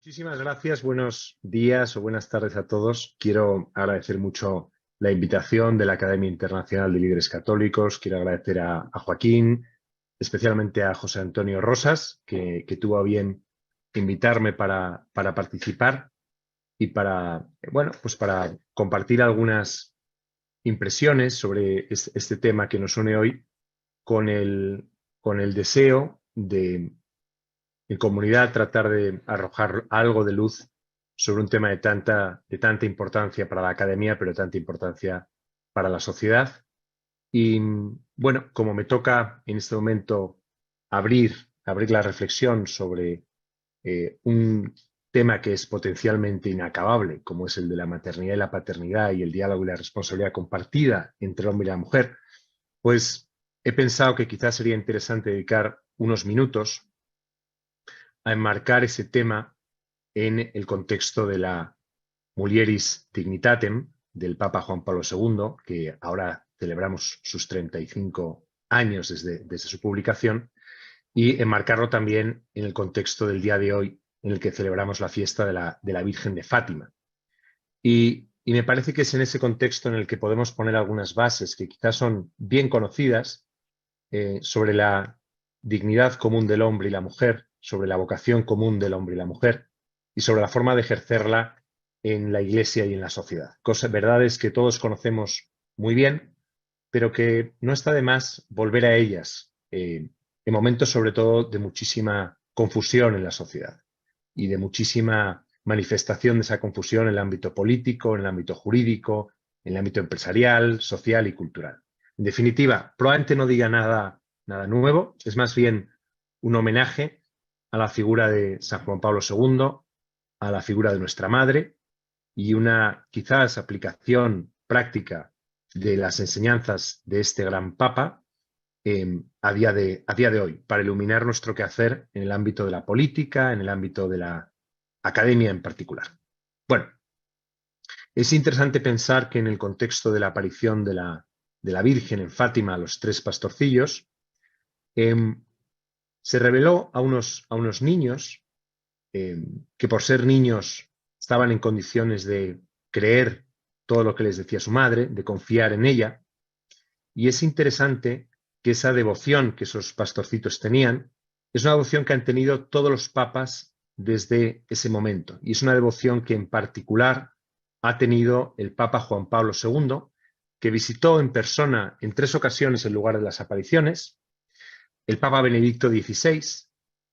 Muchísimas gracias, buenos días o buenas tardes a todos. Quiero agradecer mucho la invitación de la Academia Internacional de Líderes Católicos. Quiero agradecer a Joaquín, especialmente a José Antonio Rosas, que tuvo a bien invitarme para participar y para compartir algunas impresiones sobre este tema que nos une hoy con el deseo de en comunidad tratar de arrojar algo de luz sobre un tema de tanta importancia para la academia, pero de tanta importancia para la sociedad. Y bueno, como me toca en este momento abrir la reflexión sobre un tema que es potencialmente inacabable, como es el de la maternidad y la paternidad y el diálogo y la responsabilidad compartida entre el hombre y la mujer, pues he pensado que quizás sería interesante dedicar unos minutos a enmarcar ese tema en el contexto de la Mulieris Dignitatem del Papa Juan Pablo II, que ahora celebramos sus 35 años desde su publicación, y enmarcarlo también en el contexto del día de hoy, en el que celebramos la fiesta de la Virgen de Fátima. Y me parece que es en ese contexto en el que podemos poner algunas bases que quizás son bien conocidas sobre la dignidad común del hombre y la mujer, sobre la vocación común del hombre y la mujer, y sobre la forma de ejercerla en la Iglesia y en la sociedad. Verdades que todos conocemos muy bien, pero que no está de más volver a ellas en momentos sobre todo de muchísima confusión en la sociedad y de muchísima manifestación de esa confusión en el ámbito político, en el ámbito jurídico, en el ámbito empresarial, social y cultural. En definitiva, probablemente no diga nada nuevo, es más bien un homenaje a la figura de San Juan Pablo II, a la figura de nuestra madre y una quizás aplicación práctica de las enseñanzas de este gran Papa a día de hoy, para iluminar nuestro quehacer en el ámbito de la política, en el ámbito de la academia en particular. Bueno, es interesante pensar que en el contexto de la aparición de la Virgen en Fátima a los tres pastorcillos, se reveló a unos niños que por ser niños estaban en condiciones de creer todo lo que les decía su madre, de confiar en ella, y es interesante que esa devoción que esos pastorcitos tenían es una devoción que han tenido todos los papas desde ese momento, y es una devoción que en particular ha tenido el Papa Juan Pablo II, que visitó en persona en 3 ocasiones el lugar de las apariciones, el Papa Benedicto XVI,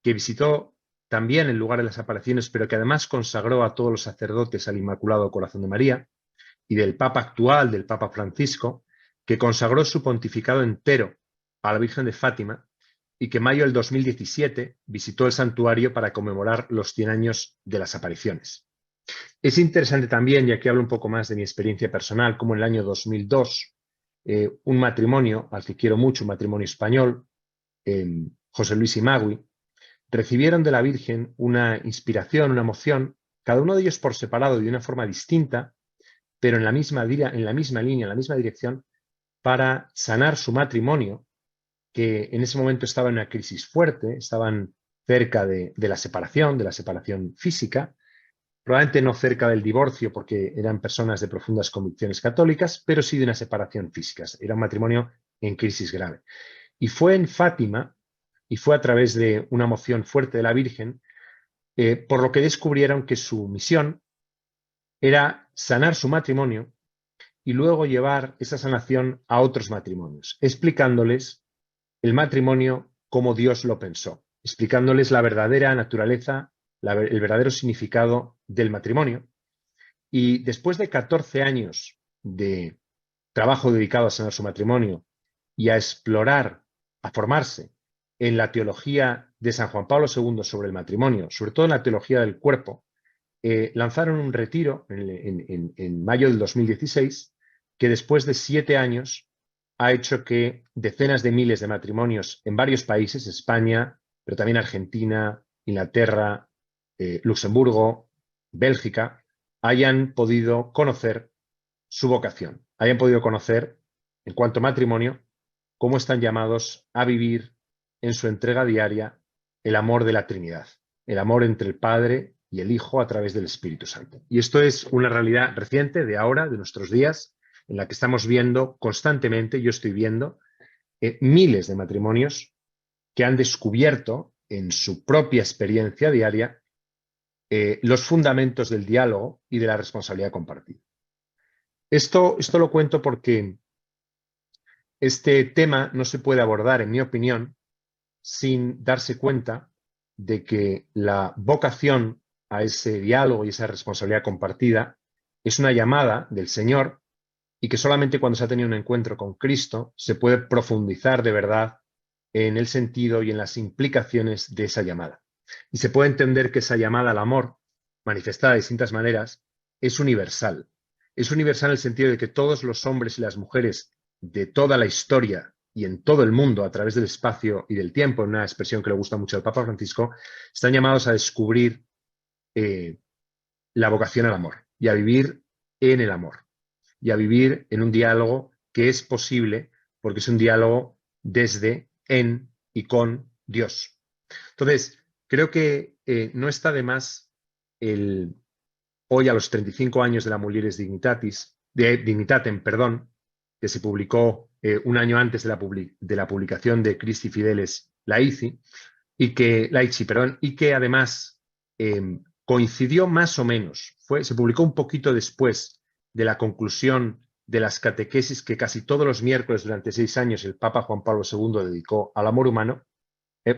que visitó también el lugar de las apariciones, pero que además consagró a todos los sacerdotes al Inmaculado Corazón de María, y del Papa actual, del Papa Francisco, que consagró su pontificado entero a la Virgen de Fátima y que en mayo del 2017 visitó el santuario para conmemorar los 100 años de las apariciones. Es interesante también, y aquí hablo un poco más de mi experiencia personal, como en el año 2002, un matrimonio al que quiero mucho, un matrimonio español, José Luis y Magui, recibieron de la Virgen una inspiración, una emoción, cada uno de ellos por separado y de una forma distinta, pero en la misma línea, en la misma dirección, para sanar su matrimonio, que en ese momento estaba en una crisis fuerte, estaban cerca de la separación física, probablemente no cerca del divorcio porque eran personas de profundas convicciones católicas, pero sí de una separación física. Era un matrimonio en crisis grave. Y fue en Fátima, y fue a través de una emoción fuerte de la Virgen, por lo que descubrieron que su misión era sanar su matrimonio y luego llevar esa sanación a otros matrimonios, explicándoles el matrimonio como Dios lo pensó, explicándoles la verdadera naturaleza, el verdadero significado del matrimonio. Y después de 14 años de trabajo dedicado a sanar su matrimonio y a explorar, a formarse en la teología de San Juan Pablo II sobre el matrimonio, sobre todo en la teología del cuerpo, lanzaron un retiro en mayo del 2016 que después de 7 años ha hecho que decenas de miles de matrimonios en varios países, España, pero también Argentina, Inglaterra, Luxemburgo, Bélgica, hayan podido conocer su vocación, hayan podido conocer, en cuanto a matrimonio, cómo están llamados a vivir en su entrega diaria el amor de la Trinidad, el amor entre el Padre, y el Hijo a través del Espíritu Santo. Y esto es una realidad reciente de ahora, de nuestros días, en la que estamos viendo constantemente, yo estoy viendo, miles de matrimonios que han descubierto en su propia experiencia diaria los fundamentos del diálogo y de la responsabilidad compartida. Esto lo cuento porque este tema no se puede abordar, en mi opinión, sin darse cuenta de que la vocación a ese diálogo y esa responsabilidad compartida es una llamada del Señor y que solamente cuando se ha tenido un encuentro con Cristo se puede profundizar de verdad en el sentido y en las implicaciones de esa llamada. Y se puede entender que esa llamada al amor, manifestada de distintas maneras, es universal. Es universal en el sentido de que todos los hombres y las mujeres de toda la historia y en todo el mundo, a través del espacio y del tiempo, en una expresión que le gusta mucho al Papa Francisco, están llamados a descubrir la vocación al amor y a vivir en el amor y a vivir en un diálogo que es posible porque es un diálogo desde, en y con Dios. Entonces, creo que no está de más hoy a los 35 años de la Mulieris Dignitatem, que se publicó un año antes de la publicación de Christi Fideles Laici, y que además coincidió más o menos, se publicó un poquito después de la conclusión de las catequesis que casi todos los miércoles durante 6 años el Papa Juan Pablo II dedicó al amor humano,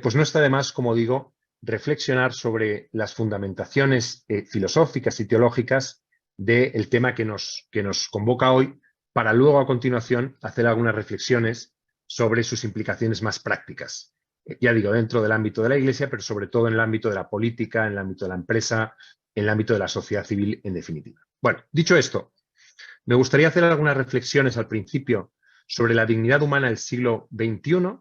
pues no está de más, como digo, reflexionar sobre las fundamentaciones filosóficas y teológicas del tema que nos convoca hoy, para luego a continuación hacer algunas reflexiones sobre sus implicaciones más prácticas. Ya digo, dentro del ámbito de la Iglesia, pero sobre todo en el ámbito de la política, en el ámbito de la empresa, en el ámbito de la sociedad civil, en definitiva. Bueno, dicho esto, me gustaría hacer algunas reflexiones al principio sobre la dignidad humana del siglo XXI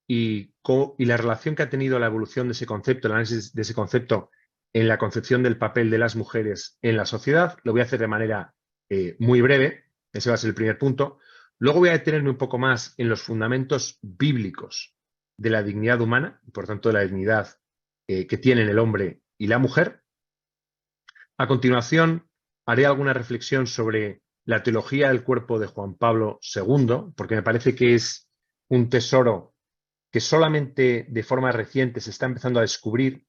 y la relación que ha tenido la evolución de ese concepto, el análisis de ese concepto en la concepción del papel de las mujeres en la sociedad. Lo voy a hacer de manera muy breve, ese va a ser el primer punto. Luego voy a detenerme un poco más en los fundamentos bíblicos de la dignidad humana, y por tanto de la dignidad que tienen el hombre y la mujer. A continuación, haré alguna reflexión sobre la teología del cuerpo de Juan Pablo II, porque me parece que es un tesoro que solamente de forma reciente se está empezando a descubrir.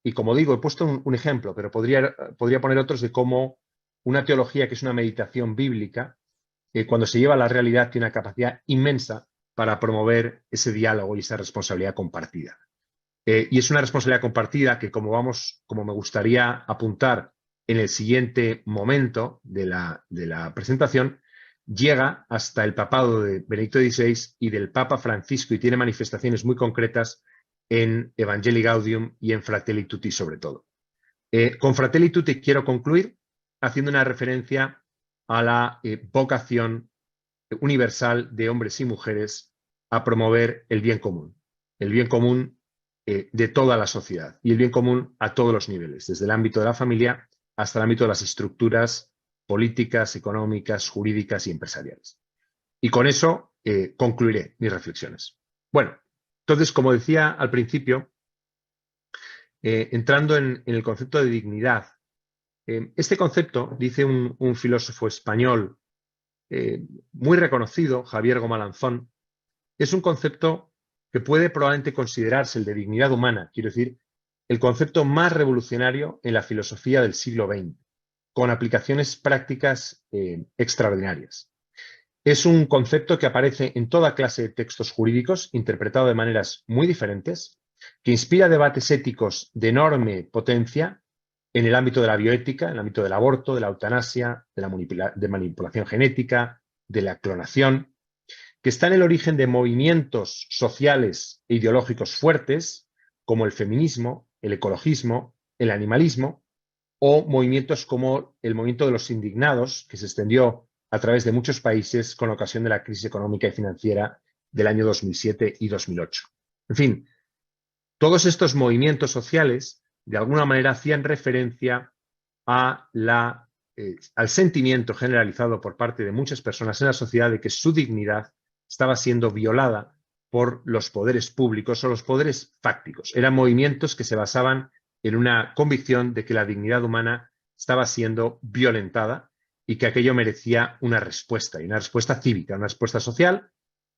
Y como digo, he puesto un ejemplo, pero podría poner otros de cómo una teología que es una meditación bíblica, cuando se lleva a la realidad, tiene una capacidad inmensa para promover ese diálogo y esa responsabilidad compartida. Y es una responsabilidad compartida que, como me gustaría apuntar en el siguiente momento de la presentación, llega hasta el papado de Benedicto XVI y del Papa Francisco, y tiene manifestaciones muy concretas en Evangelii Gaudium y en Fratelli Tutti sobre todo. Con Fratelli Tutti quiero concluir haciendo una referencia a la vocación universal de hombres y mujeres a promover el bien común de toda la sociedad y el bien común a todos los niveles, desde el ámbito de la familia hasta el ámbito de las estructuras políticas, económicas, jurídicas y empresariales. Y con eso concluiré mis reflexiones. Bueno, entonces, como decía al principio, entrando en el concepto de dignidad, este concepto, dice un filósofo español muy reconocido, Javier Gomalanzón, es un concepto que puede probablemente considerarse el de dignidad humana, quiero decir, el concepto más revolucionario en la filosofía del siglo XX, con aplicaciones prácticas extraordinarias. Es un concepto que aparece en toda clase de textos jurídicos, interpretado de maneras muy diferentes, que inspira debates éticos de enorme potencia en el ámbito de la bioética, en el ámbito del aborto, de la eutanasia, de manipulación genética, de la clonación, que está en el origen de movimientos sociales e ideológicos fuertes, como el feminismo, el ecologismo, el animalismo, o movimientos como el movimiento de los indignados, que se extendió a través de muchos países con ocasión de la crisis económica y financiera del año 2007 y 2008. En fin, todos estos movimientos sociales, de alguna manera, hacían referencia al sentimiento generalizado por parte de muchas personas en la sociedad de que su dignidad estaba siendo violada por los poderes públicos o los poderes fácticos. Eran movimientos que se basaban en una convicción de que la dignidad humana estaba siendo violentada y que aquello merecía una respuesta, y una respuesta cívica, una respuesta social,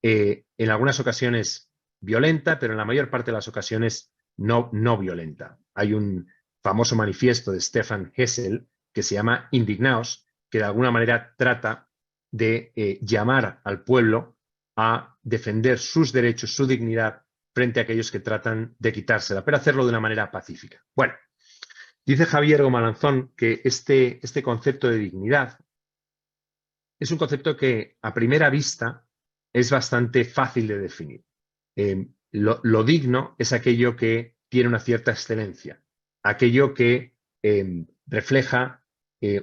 en algunas ocasiones violenta, pero en la mayor parte de las ocasiones no violenta. Hay un famoso manifiesto de Stefan Hessel que se llama Indignaos, que de alguna manera trata de llamar al pueblo a defender sus derechos, su dignidad, frente a aquellos que tratan de quitársela, pero hacerlo de una manera pacífica. Bueno, dice Javier Gomalanzón que este concepto de dignidad es un concepto que a primera vista es bastante fácil de definir. Lo digno es aquello que tiene una cierta excelencia, aquello que refleja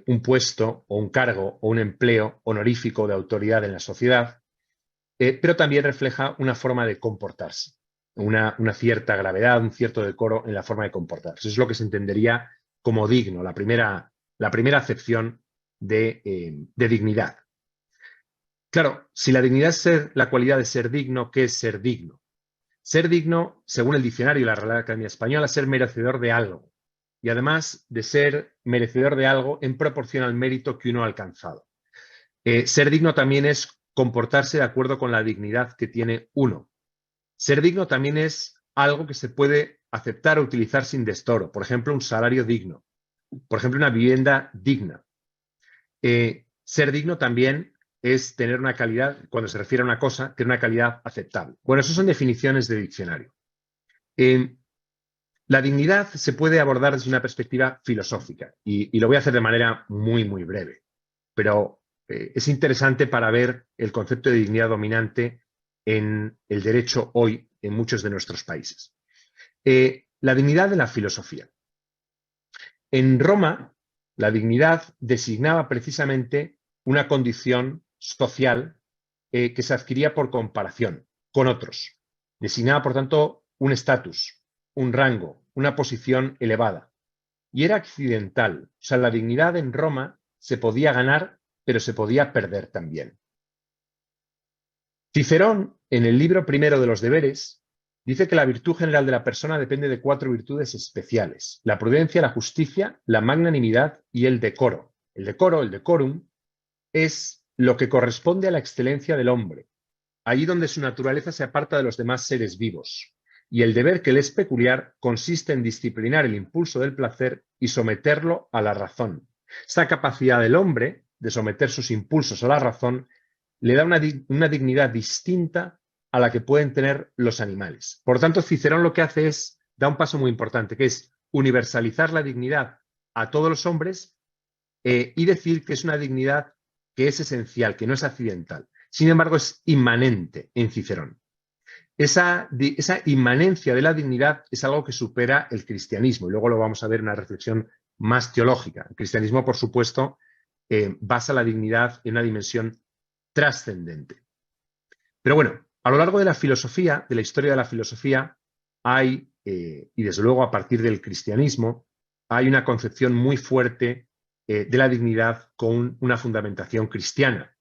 un puesto o un cargo o un empleo honorífico de autoridad en la sociedad, pero también refleja una forma de comportarse, una cierta gravedad, un cierto decoro en la forma de comportarse. Eso es lo que se entendería como digno, la primera acepción de dignidad. Claro, si la dignidad es la cualidad de ser digno, ¿qué es ser digno? Ser digno, según el diccionario y la Real Academia Española, es ser merecedor de algo. Y además de ser merecedor de algo en proporción al mérito que uno ha alcanzado. Ser digno también es comportarse de acuerdo con la dignidad que tiene uno. Ser digno también es algo que se puede aceptar o utilizar sin destoro. Por ejemplo, un salario digno. Por ejemplo, una vivienda digna. Ser digno también es tener una calidad, cuando se refiere a una cosa, tener una calidad aceptable. Bueno, eso son definiciones de diccionario. La dignidad se puede abordar desde una perspectiva filosófica y lo voy a hacer de manera muy, muy breve, pero es interesante para ver el concepto de dignidad dominante en el derecho hoy en muchos de nuestros países. La dignidad de la filosofía. En Roma, la dignidad designaba precisamente una condición social que se adquiría por comparación con otros. Designaba, por tanto, un estatus, un rango, una posición elevada. Y era accidental. O sea, la dignidad en Roma se podía ganar, pero se podía perder también. Cicerón, en el libro primero de los deberes, dice que la virtud general de la persona depende de 4 virtudes especiales: la prudencia, la justicia, la magnanimidad y el decoro. El decoro, el decorum, es lo que corresponde a la excelencia del hombre, allí donde su naturaleza se aparta de los demás seres vivos, y el deber que le es peculiar consiste en disciplinar el impulso del placer y someterlo a la razón. Esta capacidad del hombre de someter sus impulsos a la razón le da una dignidad distinta a la que pueden tener los animales. Por tanto, Cicerón lo que hace es, da un paso muy importante, que es universalizar la dignidad a todos los hombres y decir que es una dignidad que es esencial, que no es accidental. Sin embargo, es inmanente en Cicerón. Esa inmanencia de la dignidad es algo que supera el cristianismo, y luego lo vamos a ver en una reflexión más teológica. El cristianismo, por supuesto, basa la dignidad en una dimensión trascendente. Pero bueno, a lo largo de la filosofía, de la historia de la filosofía, hay, y desde luego a partir del cristianismo, hay una concepción muy fuerte de la dignidad con una fundamentación cristiana.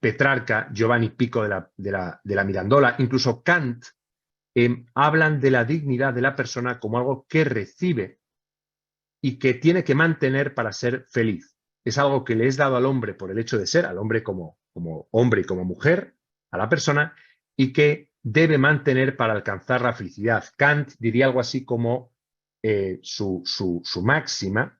Petrarca, Giovanni Pico de la Mirandola, incluso Kant, hablan de la dignidad de la persona como algo que recibe y que tiene que mantener para ser feliz. Es algo que le es dado al hombre por el hecho de ser, al hombre como hombre y como mujer, a la persona, y que debe mantener para alcanzar la felicidad. Kant diría algo así como su máxima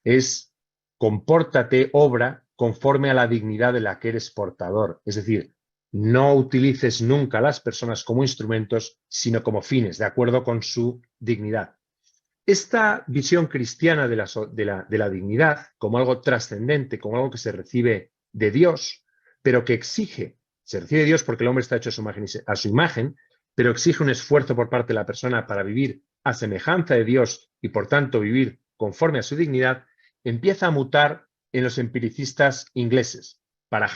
es: compórtate, obra, conforme a la dignidad de la que eres portador. Es decir, no utilices nunca a las personas como instrumentos, sino como fines, de acuerdo con su dignidad. Esta visión cristiana de la dignidad como algo trascendente, como algo que se recibe de Dios, pero que exige, se recibe de Dios porque el hombre está hecho a su imagen, pero exige un esfuerzo por parte de la persona para vivir a semejanza de Dios y por tanto vivir conforme a su dignidad, empieza a mutar en los empiricistas ingleses. Para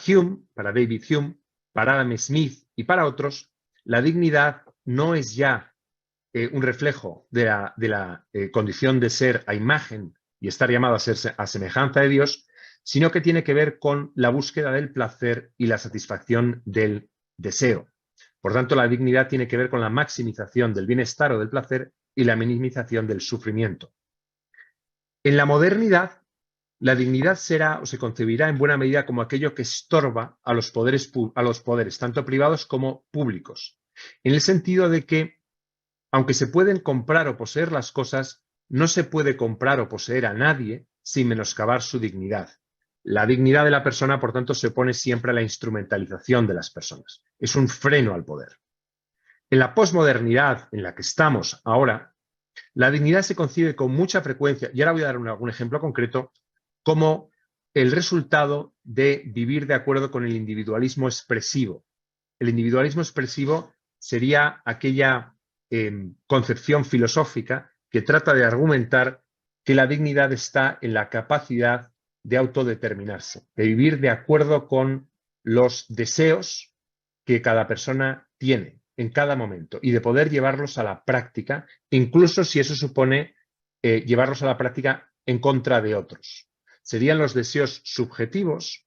Hume, para David Hume, para Adam Smith y para otros, la dignidad no es ya un reflejo de la condición de ser a imagen y estar llamado a ser a semejanza de Dios, sino que tiene que ver con la búsqueda del placer y la satisfacción del deseo. Por tanto, la dignidad tiene que ver con la maximización del bienestar o del placer y la minimización del sufrimiento. En la modernidad, la dignidad será o se concebirá en buena medida como aquello que estorba a los poderes, tanto privados como públicos, en el sentido de que, aunque se pueden comprar o poseer las cosas, no se puede comprar o poseer a nadie sin menoscabar su dignidad. La dignidad de la persona, por tanto, se opone siempre a la instrumentalización de las personas. Es un freno al poder. En la posmodernidad en la que estamos ahora, la dignidad se concibe con mucha frecuencia, y ahora voy a dar algún ejemplo concreto, como el resultado de vivir de acuerdo con el individualismo expresivo. El individualismo expresivo sería aquella concepción filosófica que trata de argumentar que la dignidad está en la capacidad de autodeterminarse, de vivir de acuerdo con los deseos que cada persona tiene en cada momento y de poder llevarlos a la práctica, incluso si eso supone llevarlos a la práctica en contra de otros. Serían los deseos subjetivos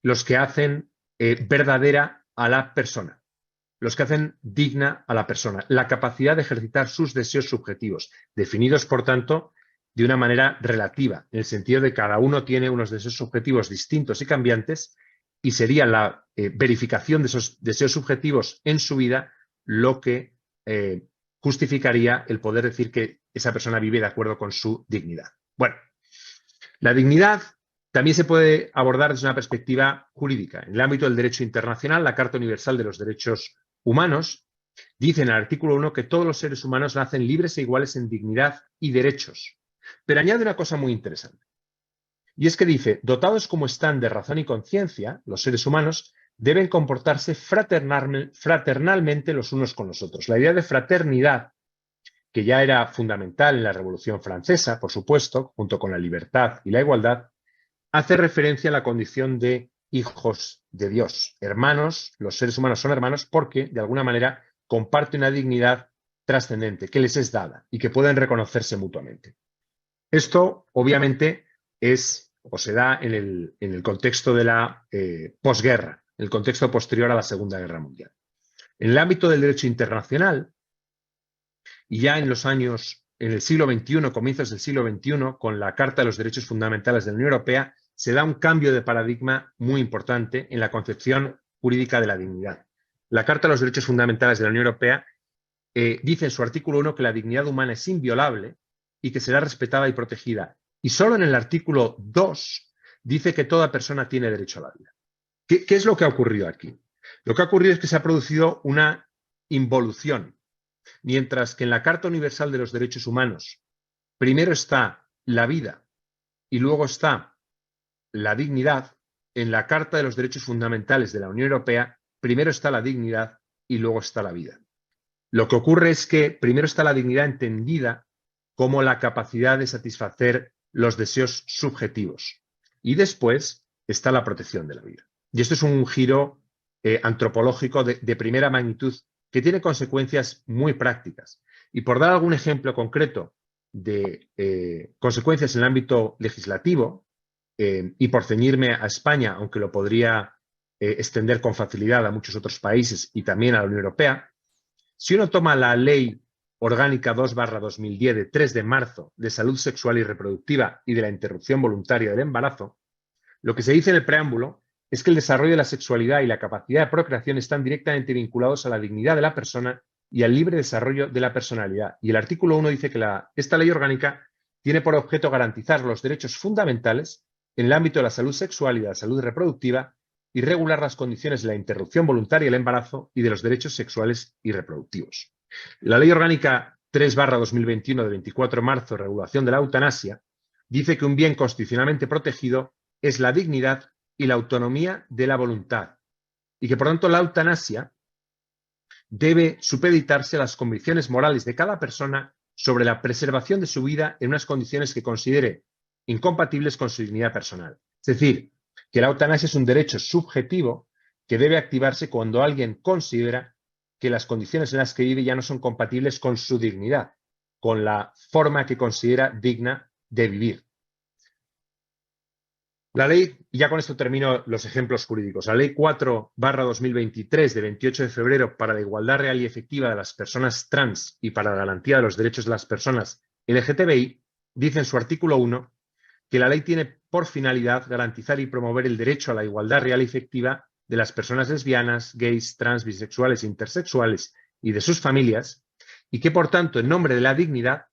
los que hacen verdadera a la persona, los que hacen digna a la persona, la capacidad de ejercitar sus deseos subjetivos, definidos, por tanto, de una manera relativa, en el sentido de que cada uno tiene unos deseos subjetivos distintos y cambiantes, y sería la verificación de esos deseos subjetivos en su vida lo que justificaría el poder decir que esa persona vive de acuerdo con su dignidad. Bueno, la dignidad también se puede abordar desde una perspectiva jurídica. En el ámbito del derecho internacional, la Carta Universal de los Derechos Humanos dice en el artículo 1 que todos los seres humanos nacen libres e iguales en dignidad y derechos. Pero añade una cosa muy interesante. Y es que dice, dotados como están de razón y conciencia, los seres humanos deben comportarse fraternalmente los unos con los otros. La idea de fraternidad, que ya era fundamental en la Revolución Francesa, por supuesto, junto con la libertad y la igualdad, hace referencia a la condición de hijos de Dios, hermanos. Los seres humanos son hermanos porque, de alguna manera, comparten una dignidad trascendente que les es dada y que pueden reconocerse mutuamente. Esto, obviamente, es o se da en el contexto de la posguerra, en el contexto posterior a la Segunda Guerra Mundial. En el ámbito del derecho internacional, y ya en el siglo XXI, comienzos del siglo XXI, con la Carta de los Derechos Fundamentales de la Unión Europea, se da un cambio de paradigma muy importante en la concepción jurídica de la dignidad. La Carta de los Derechos Fundamentales de la Unión Europea dice en su artículo 1 que la dignidad humana es inviolable y que será respetada y protegida. Y solo en el artículo 2 dice que toda persona tiene derecho a la vida. ¿Qué es lo que ha ocurrido aquí? Lo que ha ocurrido es que se ha producido una involución. Mientras que en la Carta Universal de los Derechos Humanos primero está la vida y luego está la dignidad, en la Carta de los Derechos Fundamentales de la Unión Europea primero está la dignidad y luego está la vida. Lo que ocurre es que primero está la dignidad entendida como la capacidad de satisfacer los deseos subjetivos y después está la protección de la vida. Y esto es un giro antropológico de primera magnitud que tiene consecuencias muy prácticas. Y por dar algún ejemplo concreto de consecuencias en el ámbito legislativo, y por ceñirme a España, aunque lo podría extender con facilidad a muchos otros países y también a la Unión Europea, si uno toma la Ley Orgánica 2/2010 de 3 de marzo de salud sexual y reproductiva y de la interrupción voluntaria del embarazo, lo que se dice en el preámbulo es que el desarrollo de la sexualidad y la capacidad de procreación están directamente vinculados a la dignidad de la persona y al libre desarrollo de la personalidad. Y el artículo 1 dice que esta ley orgánica tiene por objeto garantizar los derechos fundamentales en el ámbito de la salud sexual y de la salud reproductiva y regular las condiciones de la interrupción voluntaria del embarazo y de los derechos sexuales y reproductivos. La Ley Orgánica 3/2021 de 24 de marzo, regulación de la eutanasia, dice que un bien constitucionalmente protegido es la dignidad y la autonomía de la voluntad y que, por tanto, la eutanasia debe supeditarse a las convicciones morales de cada persona sobre la preservación de su vida en unas condiciones que considere incompatibles con su dignidad personal. Es decir, que la eutanasia es un derecho subjetivo que debe activarse cuando alguien considera que las condiciones en las que vive ya no son compatibles con su dignidad, con la forma que considera digna de vivir. La ley, y ya con esto termino los ejemplos jurídicos, la ley 4/2023 de 28 de febrero para la igualdad real y efectiva de las personas trans y para la garantía de los derechos de las personas LGTBI, dice en su artículo 1 que la ley tiene por finalidad garantizar y promover el derecho a la igualdad real y efectiva de las personas lesbianas, gays, trans, bisexuales e intersexuales y de sus familias, y que, por tanto, en nombre de la dignidad,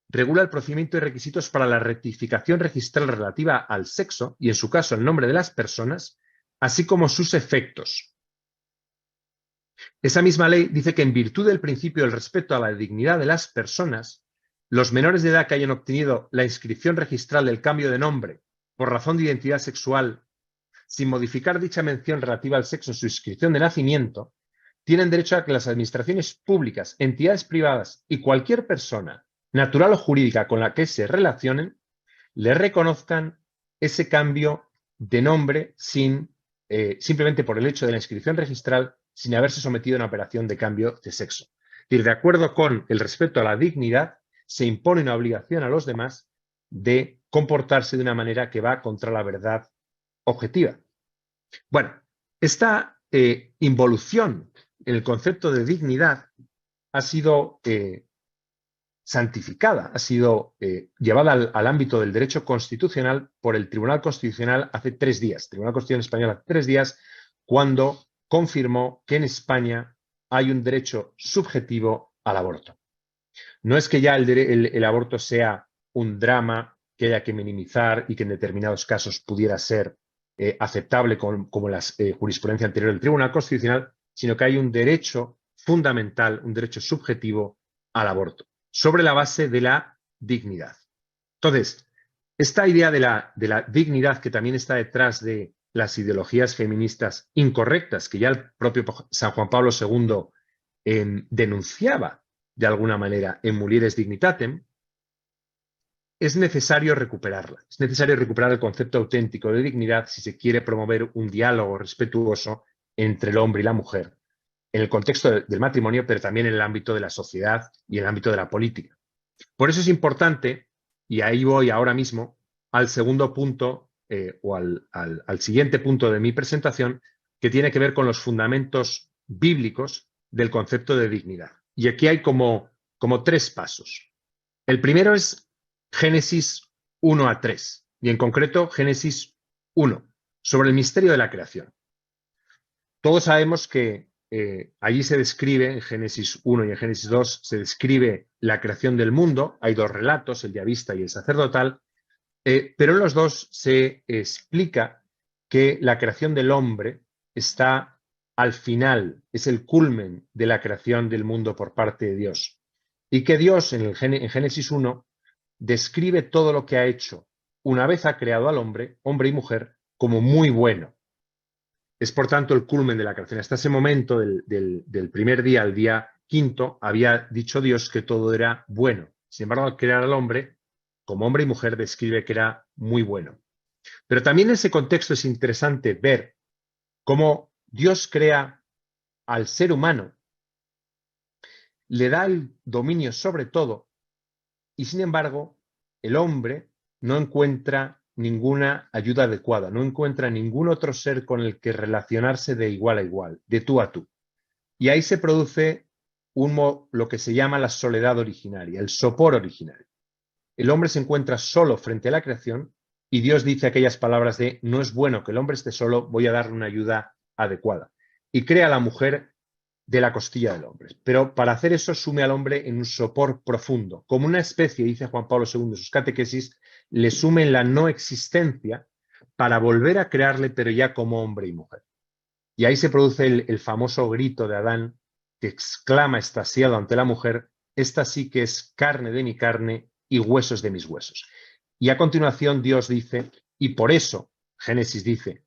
regula el procedimiento y requisitos para la rectificación registral relativa al sexo y, en su caso, el nombre de las personas, así como sus efectos. Esa misma ley dice que, en virtud del principio del respeto a la dignidad de las personas, los menores de edad que hayan obtenido la inscripción registral del cambio de nombre por razón de identidad sexual, sin modificar dicha mención relativa al sexo en su inscripción de nacimiento, tienen derecho a que las administraciones públicas, entidades privadas y cualquier persona, natural o jurídica, con la que se relacionen, le reconozcan ese cambio de nombre simplemente por el hecho de la inscripción registral, sin haberse sometido a una operación de cambio de sexo. Es decir, de acuerdo con el respeto a la dignidad, se impone una obligación a los demás de comportarse de una manera que va contra la verdad objetiva. Bueno, esta involución en el concepto de dignidad ha sido santificada, ha sido llevada al ámbito del derecho constitucional por el Tribunal Constitucional hace 3 días, Tribunal Constitucional Español hace 3 días, cuando confirmó que en España hay un derecho subjetivo al aborto. No es que ya el aborto sea un drama que haya que minimizar y que en determinados casos pudiera ser aceptable como la jurisprudencia anterior del Tribunal Constitucional, sino que hay un derecho fundamental, un derecho subjetivo al aborto, sobre la base de la dignidad. Entonces, esta idea de la dignidad que también está detrás de las ideologías feministas incorrectas, que ya el propio San Juan Pablo II denunciaba de alguna manera en Mulieres Dignitatem, es necesario recuperarla. Es necesario recuperar el concepto auténtico de dignidad si se quiere promover un diálogo respetuoso entre el hombre y la mujer, en el contexto del matrimonio, pero también en el ámbito de la sociedad y en el ámbito de la política. Por eso es importante, y ahí voy ahora mismo, al segundo punto o al siguiente punto de mi presentación, que tiene que ver con los fundamentos bíblicos del concepto de dignidad. Y aquí hay como 3 pasos. El primero es Génesis 1 a 3, y en concreto Génesis 1, sobre el misterio de la creación. Todos sabemos que allí se describe, en Génesis 1 y en Génesis 2, se describe la creación del mundo. Hay 2 relatos, el diavista y el sacerdotal, pero en los 2 se explica que la creación del hombre está al final, es el culmen de la creación del mundo por parte de Dios. Y que Dios, en Génesis 1, describe todo lo que ha hecho una vez ha creado al hombre, hombre y mujer, como muy bueno. Es, por tanto, el culmen de la creación. Hasta ese momento del primer día al día quinto, había dicho Dios que todo era bueno. Sin embargo, al crear al hombre, como hombre y mujer, describe que era muy bueno. Pero también en ese contexto es interesante ver cómo Dios crea al ser humano, le da el dominio sobre todo, y sin embargo, el hombre no encuentra ninguna ayuda adecuada, no encuentra ningún otro ser con el que relacionarse de igual a igual, de tú a tú. Y ahí se produce lo que se llama la soledad originaria, el sopor originario. El hombre se encuentra solo frente a la creación y Dios dice aquellas palabras de no es bueno que el hombre esté solo, voy a darle una ayuda adecuada. Y crea a la mujer de la costilla del hombre. Pero para hacer eso sume al hombre en un sopor profundo, como una especie, dice Juan Pablo II en sus catequesis, le sume en la no existencia para volver a crearle, pero ya como hombre y mujer. Y ahí se produce el famoso grito de Adán que exclama extasiado ante la mujer, esta sí que es carne de mi carne y huesos de mis huesos. Y a continuación Dios dice, y por eso, Génesis dice,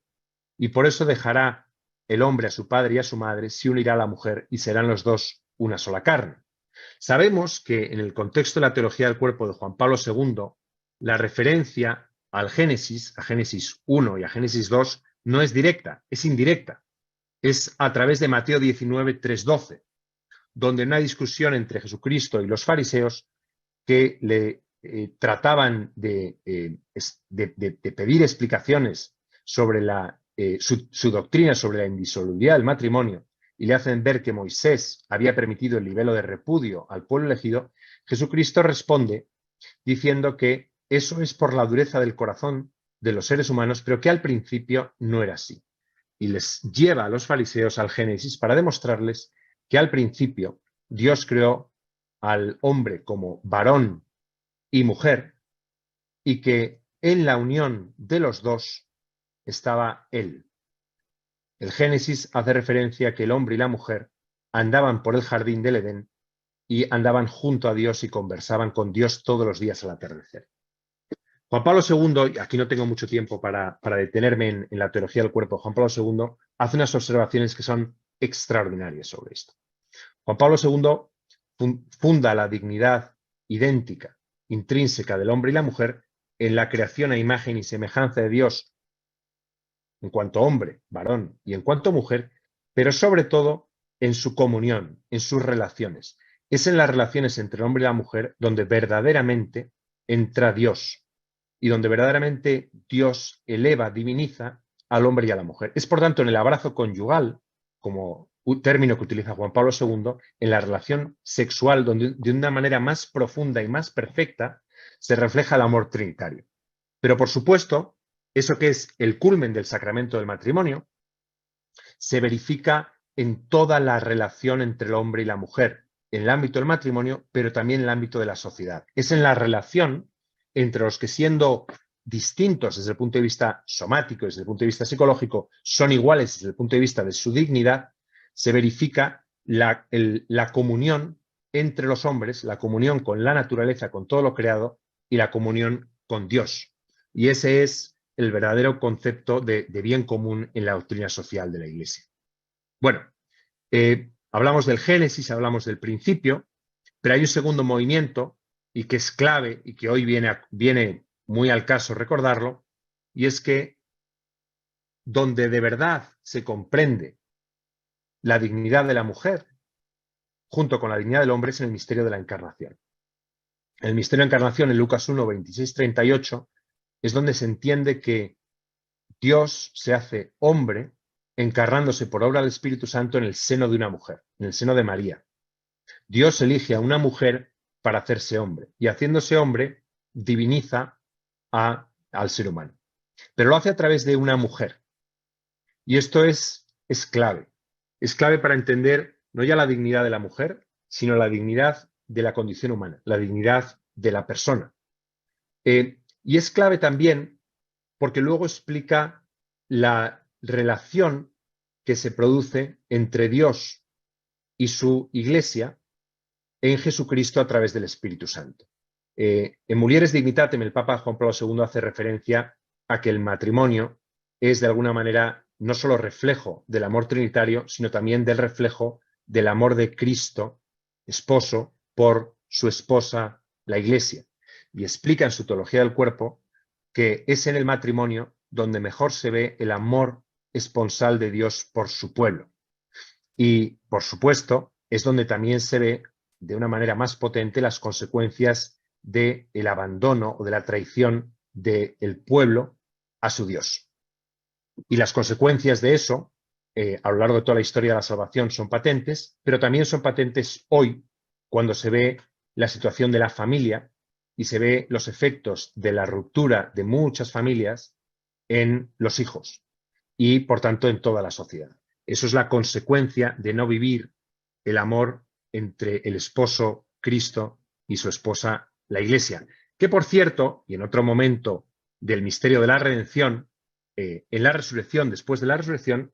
y por eso dejará el hombre a su padre y a su madre, se unirá a la mujer y serán los dos una sola carne. Sabemos que en el contexto de la teología del cuerpo de Juan Pablo II, la referencia al Génesis, a Génesis 1 y a Génesis 2, no es directa, es indirecta. Es a través de Mateo 19, 3-12, donde en una discusión entre Jesucristo y los fariseos que le trataban de pedir explicaciones sobre su doctrina sobre la indisolubilidad del matrimonio y le hacen ver que Moisés había permitido el libelo de repudio al pueblo elegido, Jesucristo responde diciendo que eso es por la dureza del corazón de los seres humanos, pero que al principio no era así. Y les lleva a los fariseos al Génesis para demostrarles que al principio Dios creó al hombre como varón y mujer y que en la unión de los dos estaba Él. El Génesis hace referencia a que el hombre y la mujer andaban por el jardín del Edén y andaban junto a Dios y conversaban con Dios todos los días al atardecer. Juan Pablo II, y aquí no tengo mucho tiempo para detenerme en la teología del cuerpo, Juan Pablo II hace unas observaciones que son extraordinarias sobre esto. Juan Pablo II funda la dignidad idéntica, intrínseca del hombre y la mujer en la creación a imagen y semejanza de Dios en cuanto hombre, varón, y en cuanto mujer, pero sobre todo en su comunión, en sus relaciones. Es en las relaciones entre el hombre y la mujer donde verdaderamente entra Dios y donde verdaderamente Dios eleva, diviniza al hombre y a la mujer. Es por tanto en el abrazo conyugal, como un término que utiliza Juan Pablo II, en la relación sexual, donde de una manera más profunda y más perfecta se refleja el amor trinitario. Pero por supuesto, eso que es el culmen del sacramento del matrimonio, se verifica en toda la relación entre el hombre y la mujer, en el ámbito del matrimonio, pero también en el ámbito de la sociedad. Es en la relación entre los que, siendo distintos desde el punto de vista somático, desde el punto de vista psicológico, son iguales desde el punto de vista de su dignidad, se verifica la comunión entre los hombres, la comunión con la naturaleza, con todo lo creado, y la comunión con Dios. Y ese es el verdadero concepto de bien común en la doctrina social de la Iglesia. Bueno, hablamos del Génesis, hablamos del principio, pero hay un segundo movimiento y que es clave y que hoy viene muy al caso recordarlo, y es que donde de verdad se comprende la dignidad de la mujer junto con la dignidad del hombre es en el misterio de la encarnación. En el misterio de la encarnación, en Lucas 1, 26, 38, es donde se entiende que Dios se hace hombre encarnándose por obra del Espíritu Santo en el seno de una mujer, en el seno de María. Dios elige a una mujer para hacerse hombre y haciéndose hombre diviniza al ser humano. Pero lo hace a través de una mujer. Y esto es clave. Es clave para entender no ya la dignidad de la mujer, sino la dignidad de la condición humana, la dignidad de la persona. Y es clave también porque luego explica la relación que se produce entre Dios y su Iglesia en Jesucristo a través del Espíritu Santo. En Mulieres Dignitatem, el Papa Juan Pablo II hace referencia a que el matrimonio es de alguna manera no solo reflejo del amor trinitario, sino también del reflejo del amor de Cristo, esposo, por su esposa, la Iglesia. Y explica en su teología del cuerpo que es en el matrimonio donde mejor se ve el amor esponsal de Dios por su pueblo. Y, por supuesto, es donde también se ve de una manera más potente las consecuencias del abandono o de la traición del pueblo a su Dios. Y las consecuencias de eso, a lo largo de toda la historia de la salvación, son patentes, pero también son patentes hoy, cuando se ve la situación de la familia y se ve los efectos de la ruptura de muchas familias en los hijos y, por tanto, en toda la sociedad. Eso es la consecuencia de no vivir el amor entre el esposo Cristo y su esposa la Iglesia. Que, por cierto, y en otro momento del misterio de la redención, en la resurrección, después de la resurrección,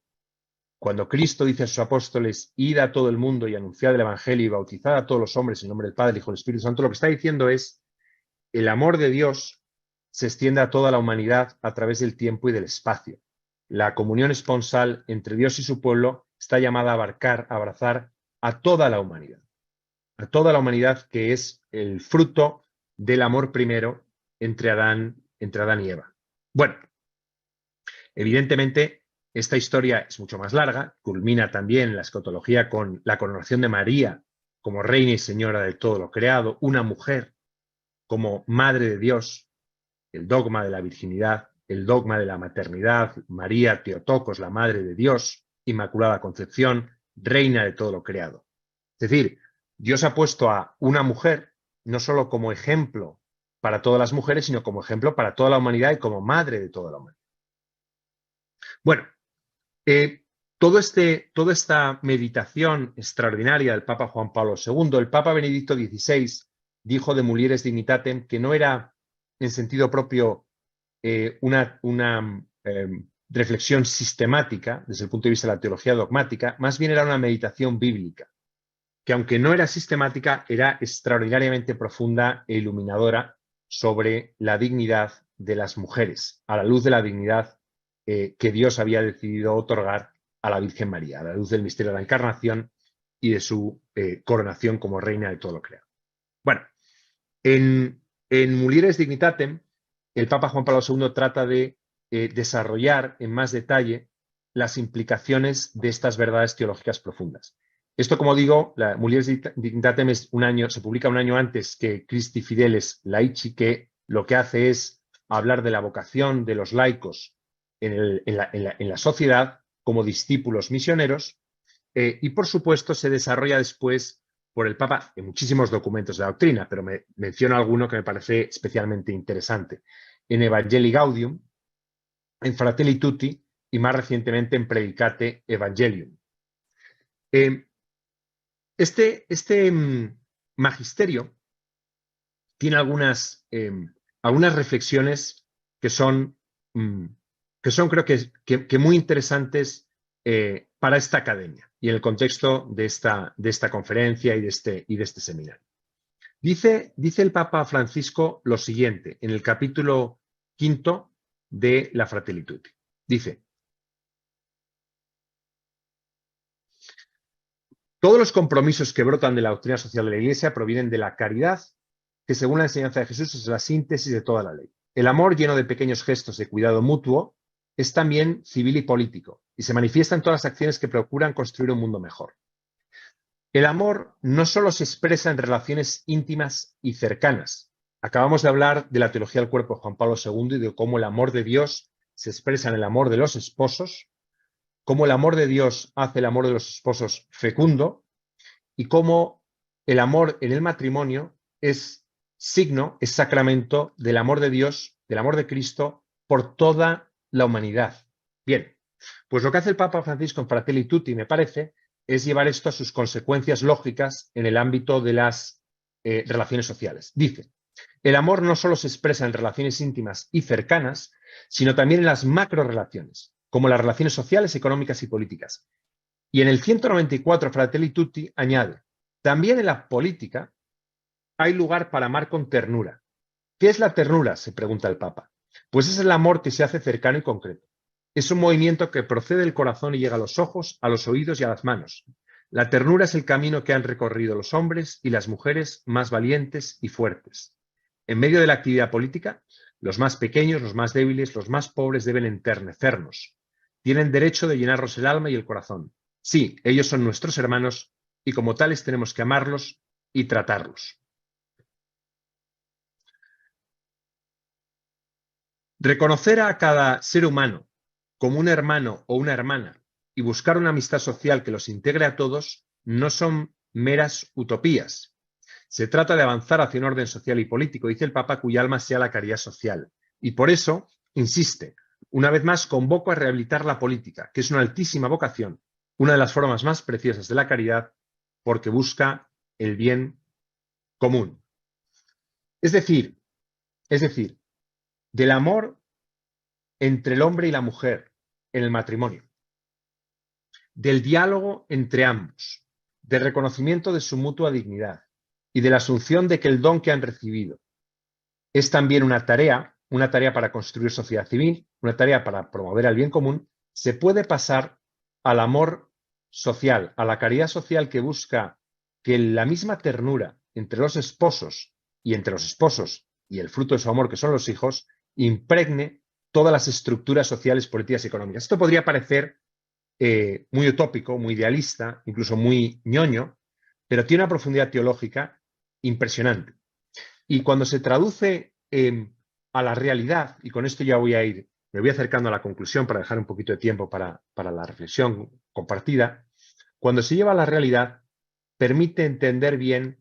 cuando Cristo dice a sus apóstoles, id a todo el mundo y anunciad el Evangelio y bautizad a todos los hombres en nombre del Padre, del Hijo y del Espíritu Santo, lo que está diciendo es, el amor de Dios se extiende a toda la humanidad a través del tiempo y del espacio. La comunión esponsal entre Dios y su pueblo está llamada a abarcar, a abrazar a toda la humanidad que es el fruto del amor primero entre Adán y Eva. Bueno, evidentemente esta historia es mucho más larga, culmina también la escatología con la coronación de María como reina y señora de todo lo creado, una mujer como Madre de Dios, el dogma de la virginidad, el dogma de la maternidad, María Theotokos, la Madre de Dios, Inmaculada Concepción, Reina de todo lo creado. Es decir, Dios ha puesto a una mujer no solo como ejemplo para todas las mujeres, sino como ejemplo para toda la humanidad y como madre de toda la humanidad. Bueno, toda esta meditación extraordinaria del Papa Juan Pablo II, el Papa Benedicto XVI dijo de Mulieres Dignitatem que no era en sentido propio una reflexión sistemática desde el punto de vista de la teología dogmática, más bien era una meditación bíblica, que aunque no era sistemática, era extraordinariamente profunda e iluminadora sobre la dignidad de las mujeres, a la luz de la dignidad que Dios había decidido otorgar a la Virgen María, a la luz del misterio de la Encarnación y de su coronación como reina de todo lo creado. Bueno, en Mulieres Dignitatem, el Papa Juan Pablo II trata de desarrollar en más detalle las implicaciones de estas verdades teológicas profundas. Esto, como digo, la Mulieres Dignitatem se publica un año antes que Christi Fideles Laici, que lo que hace es hablar de la vocación de los laicos en la sociedad como discípulos misioneros, y por supuesto se desarrolla después por el Papa en muchísimos documentos de la doctrina, pero me menciono alguno que me parece especialmente interesante. En Evangelii Gaudium, en Fratelli Tutti y más recientemente en Predicate Evangelium. Este magisterio tiene algunas reflexiones que son creo que muy interesantes para esta academia y en el contexto de esta conferencia y de este seminario. Dice el Papa Francisco lo siguiente en el capítulo 5 de la Fratelli Tutti. Dice: todos los compromisos que brotan de la doctrina social de la Iglesia provienen de la caridad, que según la enseñanza de Jesús es la síntesis de toda la ley. El amor, lleno de pequeños gestos de cuidado mutuo, es también civil y político, y se manifiesta en todas las acciones que procuran construir un mundo mejor. El amor no solo se expresa en relaciones íntimas y cercanas. Acabamos de hablar de la teología del cuerpo de Juan Pablo II y de cómo el amor de Dios se expresa en el amor de los esposos, cómo el amor de Dios hace el amor de los esposos fecundo y cómo el amor en el matrimonio es signo, es sacramento del amor de Dios, del amor de Cristo por toda la humanidad. Bien, pues lo que hace el Papa Francisco en Fratelli Tutti, me parece, es llevar esto a sus consecuencias lógicas en el ámbito de las relaciones sociales. Dice: el amor no solo se expresa en relaciones íntimas y cercanas, sino también en las macrorelaciones, como las relaciones sociales, económicas y políticas. Y en el 194 Fratelli Tutti añade: también en la política hay lugar para amar con ternura. ¿Qué es la ternura?, se pregunta el Papa. Pues es el amor que se hace cercano y concreto. Es un movimiento que procede del corazón y llega a los ojos, a los oídos y a las manos. La ternura es el camino que han recorrido los hombres y las mujeres más valientes y fuertes. En medio de la actividad política, los más pequeños, los más débiles, los más pobres deben enternecernos. Tienen derecho de llenarnos el alma y el corazón. Sí, ellos son nuestros hermanos y como tales tenemos que amarlos y tratarlos. Reconocer a cada ser humano como un hermano o una hermana y buscar una amistad social que los integre a todos no son meras utopías. Se trata de avanzar hacia un orden social y político, dice el Papa, cuya alma sea la caridad social. Y por eso, insiste, una vez más convoco a rehabilitar la política, que es una altísima vocación, una de las formas más preciosas de la caridad, porque busca el bien común. Es decir, del amor entre el hombre y la mujer en el matrimonio, del diálogo entre ambos, del reconocimiento de su mutua dignidad y de la asunción de que el don que han recibido es también una tarea para construir sociedad civil, una tarea para promover el bien común, se puede pasar al amor social, a la caridad social que busca que la misma ternura entre los esposos y entre los esposos y el fruto de su amor, que son los hijos, impregne todas las estructuras sociales, políticas y económicas. Esto podría parecer muy utópico, muy idealista, incluso muy ñoño, pero tiene una profundidad teológica impresionante. Y cuando se traduce a la realidad, y con esto ya me voy acercando a la conclusión para dejar un poquito de tiempo para la reflexión compartida, cuando se lleva a la realidad, permite entender bien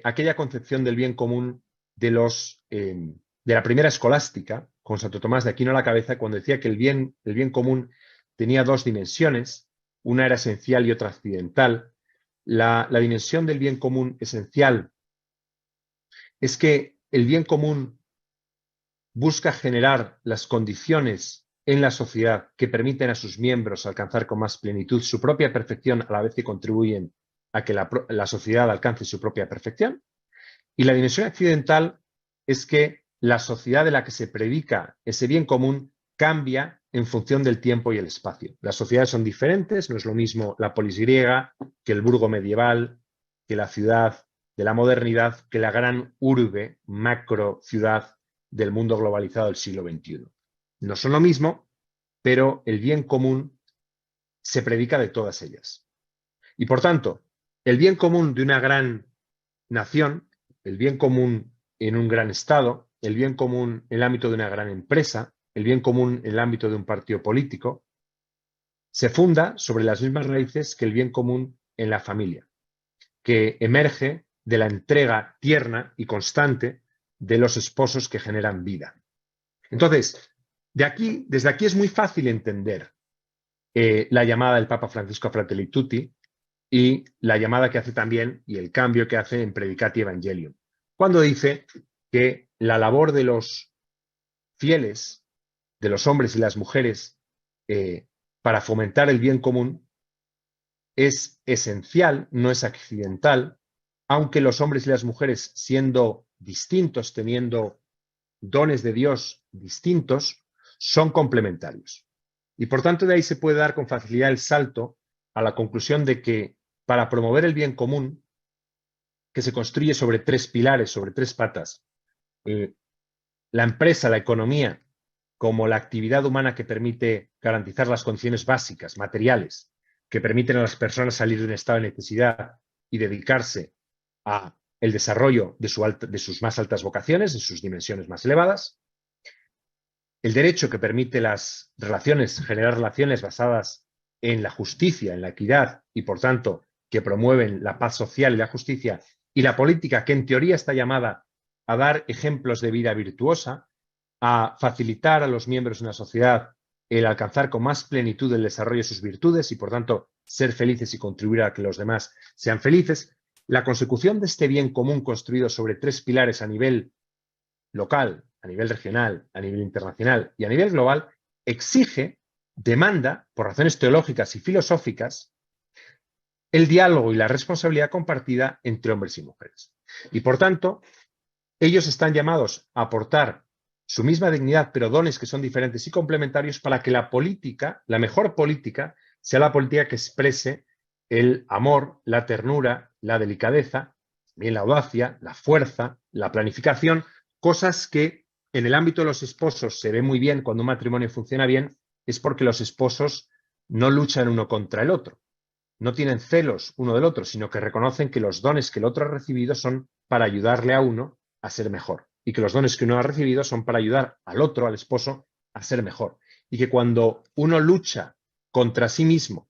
aquella concepción del bien común de la primera escolástica, con Santo Tomás de Aquino a la cabeza, cuando decía que el bien común tenía dos dimensiones, una era esencial y otra accidental. La dimensión del bien común esencial es que el bien común busca generar las condiciones en la sociedad que permiten a sus miembros alcanzar con más plenitud su propia perfección, a la vez que contribuyen a que la sociedad alcance su propia perfección. Y la dimensión accidental es que la sociedad de la que se predica ese bien común cambia en función del tiempo y el espacio. Las sociedades son diferentes, no es lo mismo la polis griega que el burgo medieval, que la ciudad de la modernidad, que la gran urbe, macro ciudad del mundo globalizado del siglo XXI. No son lo mismo, pero el bien común se predica de todas ellas. Y por tanto, el bien común de una gran nación, el bien común en un gran Estado, el bien común en el ámbito de una gran empresa, el bien común en el ámbito de un partido político, se funda sobre las mismas raíces que el bien común en la familia, que emerge de la entrega tierna y constante de los esposos que generan vida. Entonces, desde aquí es muy fácil entender la llamada del Papa Francisco a Fratelli Tutti y la llamada que hace también y el cambio que hace en Predicati Evangelium, cuando dice que la labor de los fieles, de los hombres y las mujeres, para fomentar el bien común es esencial, no es accidental, aunque los hombres y las mujeres, siendo distintos, teniendo dones de Dios distintos, son complementarios. Y por tanto de ahí se puede dar con facilidad el salto a la conclusión de que para promover el bien común, que se construye sobre tres pilares, sobre tres patas, la empresa, la economía, como la actividad humana que permite garantizar las condiciones básicas, materiales, que permiten a las personas salir de un estado de necesidad y dedicarse a el desarrollo de sus más altas vocaciones, de sus dimensiones más elevadas. El derecho que permite generar relaciones basadas en la justicia, en la equidad y, por tanto, que promueven la paz social y la justicia, y la política que en teoría está llamada a dar ejemplos de vida virtuosa, a facilitar a los miembros de una sociedad el alcanzar con más plenitud el desarrollo de sus virtudes y, por tanto, ser felices y contribuir a que los demás sean felices. La consecución de este bien común construido sobre tres pilares a nivel local, a nivel regional, a nivel internacional y a nivel global, demanda, por razones teológicas y filosóficas, el diálogo y la responsabilidad compartida entre hombres y mujeres. Y por tanto, ellos están llamados a aportar su misma dignidad, pero dones que son diferentes y complementarios para que la política, la mejor política, sea la política que exprese el amor, la ternura, la delicadeza, también la audacia, la fuerza, la planificación, cosas que en el ámbito de los esposos se ve muy bien cuando un matrimonio funciona bien, es porque los esposos no luchan uno contra el otro, no tienen celos uno del otro, sino que reconocen que los dones que el otro ha recibido son para ayudarle a uno a ser mejor y que los dones que uno ha recibido son para ayudar al otro, al esposo, a ser mejor. Y que cuando uno lucha contra sí mismo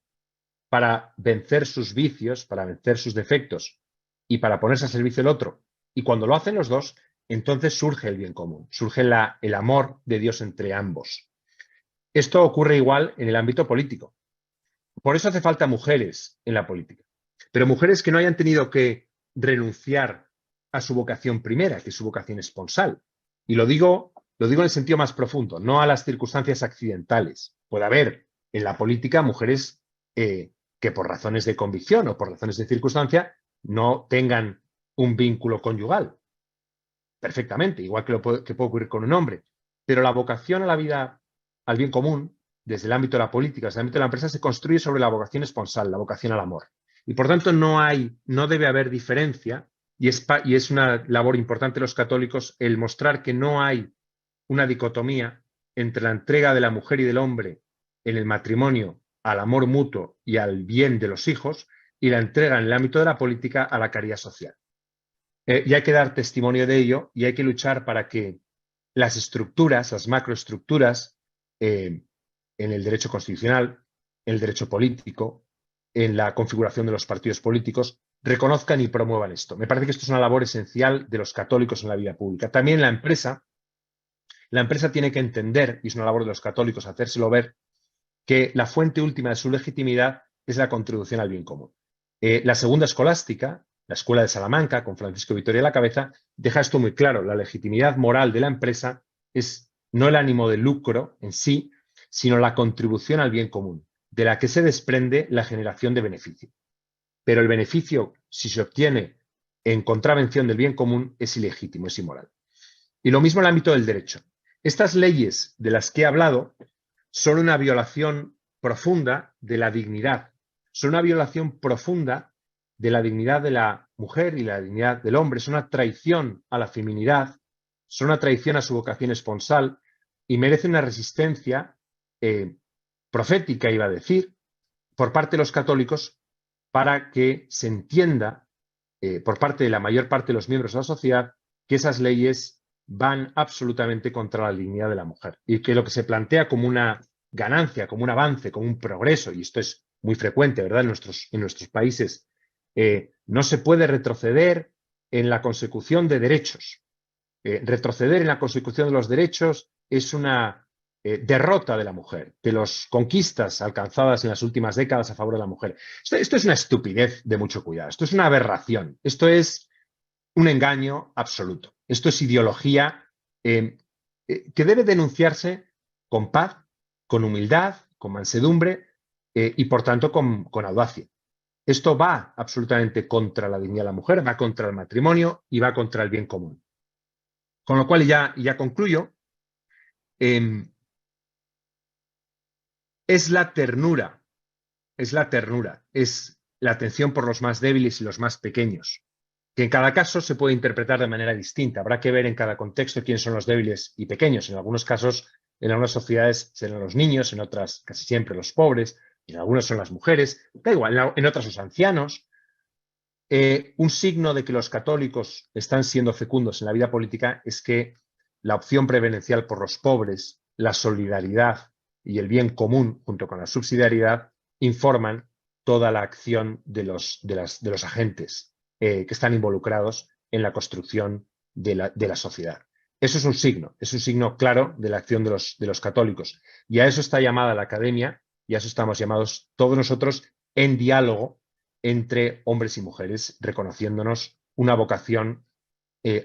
para vencer sus vicios, para vencer sus defectos y para ponerse al servicio del otro, y cuando lo hacen los dos, entonces surge el bien común, surge el amor de Dios entre ambos. Esto ocurre igual en el ámbito político. Por eso hace falta mujeres en la política, pero mujeres que no hayan tenido que renunciar a su vocación primera, que es su vocación esponsal. Y lo digo en el sentido más profundo, no a las circunstancias accidentales. Puede haber en la política mujeres que por razones de convicción o por razones de circunstancia no tengan un vínculo conyugal. Perfectamente, igual que puede ocurrir con un hombre. Pero la vocación a la vida, al bien común, desde el ámbito de la política, desde el ámbito de la empresa, se construye sobre la vocación esponsal, la vocación al amor. Y por tanto no debe haber diferencia, y es una labor importante de los católicos el mostrar que no hay una dicotomía entre la entrega de la mujer y del hombre en el matrimonio al amor mutuo y al bien de los hijos, y la entrega en el ámbito de la política a la caridad social. y hay que dar testimonio de ello y hay que luchar para que las estructuras, las macroestructuras, en el derecho constitucional, en el derecho político, en la configuración de los partidos políticos, reconozcan y promuevan esto. Me parece que esto es una labor esencial de los católicos en la vida pública. También la empresa tiene que entender, y es una labor de los católicos hacérselo ver, que la fuente última de su legitimidad es la contribución al bien común. La segunda escolástica, la Escuela de Salamanca, con Francisco Vitoria a la cabeza, deja esto muy claro. La legitimidad moral de la empresa es no el ánimo de lucro en sí, sino la contribución al bien común, de la que se desprende la generación de beneficio. Pero el beneficio, si se obtiene en contravención del bien común, es ilegítimo, es inmoral. Y lo mismo en el ámbito del derecho. Estas leyes de las que he hablado son una violación profunda de la dignidad, son una violación profunda de la dignidad de la mujer y la dignidad del hombre, es una traición a la feminidad, son una traición a su vocación esponsal y merecen una resistencia profética, iba a decir, por parte de los católicos para que se entienda por parte de la mayor parte de los miembros de la sociedad que esas leyes van absolutamente contra la dignidad de la mujer y que lo que se plantea como una ganancia, como un avance, como un progreso, y esto es muy frecuente, ¿verdad?, en nuestros países, no se puede retroceder en la consecución de derechos. Retroceder en la consecución de los derechos es una derrota de la mujer, de las conquistas alcanzadas en las últimas décadas a favor de la mujer. Esto es una estupidez de mucho cuidado, esto es una aberración, esto es un engaño absoluto. Esto es ideología que debe denunciarse con paz, con humildad, con mansedumbre y, por tanto, con audacia. Esto va absolutamente contra la dignidad de la mujer, va contra el matrimonio y va contra el bien común. Con lo cual, ya concluyo, es la ternura, es la atención por los más débiles y los más pequeños, que en cada caso se puede interpretar de manera distinta. Habrá que ver en cada contexto quiénes son los débiles y pequeños. En algunos casos, en algunas sociedades serán los niños, en otras casi siempre los pobres, en algunas son las mujeres, da igual, en otras los ancianos. Un signo de que los católicos están siendo fecundos en la vida política es que la opción preferencial por los pobres, la solidaridad y el bien común, junto con la subsidiariedad, informan toda la acción de los agentes que están involucrados en la construcción de la sociedad. Eso es un signo claro de la acción de los católicos. Y a eso está llamada la academia y a eso estamos llamados todos nosotros en diálogo entre hombres y mujeres, reconociéndonos una vocación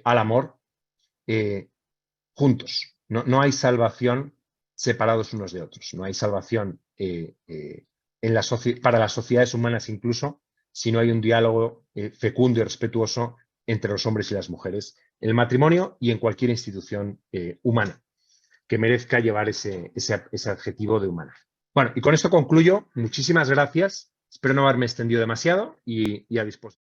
al amor juntos. No hay salvación separados unos de otros. No hay salvación para las sociedades humanas incluso si no hay un diálogo fecundo y respetuoso entre los hombres y las mujeres en el matrimonio y en cualquier institución humana que merezca llevar ese adjetivo de humana. Bueno, y con esto concluyo. Muchísimas gracias. Espero no haberme extendido demasiado y a disposición.